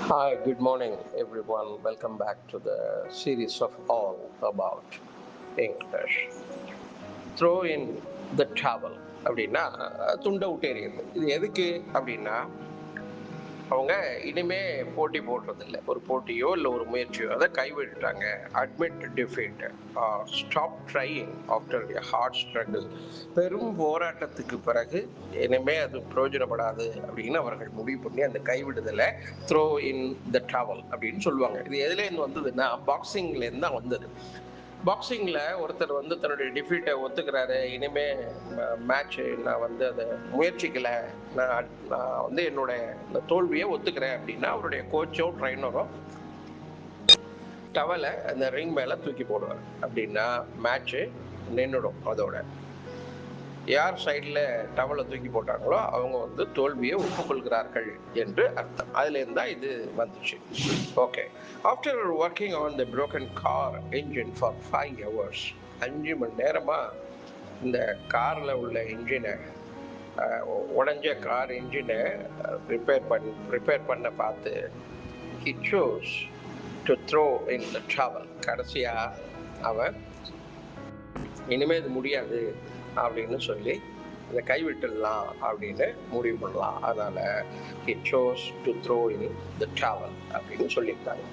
Hi, good morning, everyone. Welcome back to the series of All About English. Throw in the towel அப்படின்னா துண்டை விட்டு எறியுது. இது எதுக்கு அப்படின்னா அவங்க இனிமே போட்டி போடுறதில்ல. ஒரு போட்டியோ இல்லை ஒரு முயற்சியோ அதை கைவிட்டுட்டாங்க. Admit defeat, stop trying after a hard struggle. பெரும் போராட்டத்துக்கு பிறகு இனிமே அது பிரயோஜனப்படாது அப்படின்னு அவர்கள் முடிவு பண்ணி அந்த கைவிடுதலை த்ரோ இன் த டவல் அப்படின்னு சொல்லுவாங்க. இது எதுலேருந்து வந்ததுன்னா பாக்ஸிங்லேருந்து தான் வந்தது. பாக்ஸிங்கில் ஒருத்தர் வந்து தன்னுடைய டிஃபீட்டை ஒத்துக்கிறாரு. இனிமே மேட்ச்சு நான் வந்து அதை முயற்சிக்கலை, நான் வந்து என்னோட இந்த தோல்வியை ஒத்துக்கிறேன் அப்படின்னா அவருடைய கோச்சோ ட்ரைனரோ டவலை அந்த ரிங் மேலே தூக்கி போடுவார். அப்படின்னா மேட்ச்சு நின்றுடும். அதோட யார் சைடில் டவலை தூக்கி போட்டாங்களோ அவங்க வந்து தோல்வியை ஒப்புக்கொள்கிறார்கள் என்று அர்த்தம். அதுலேருந்து தான் இது வந்துச்சு. Okay. After working on the broken car engine for 5 hours, 5 மணி நேரமாக இந்த காரில் உள்ள இன்ஜினை, உடஞ்ச கார் இன்ஜினை ரிப்பேர் பண்ண பார்த்து he chose to throw in the towel. கடைசியாக அவன் இனிமேல் இது முடியாது அப்படின்னு சொல்லி இதை கைவிட்டுடலாம் அப்படின்னு முடிவு பண்ணலாம். அதனால he chose to throw in the towel அப்படின்னு சொல்லியிருக்காங்க.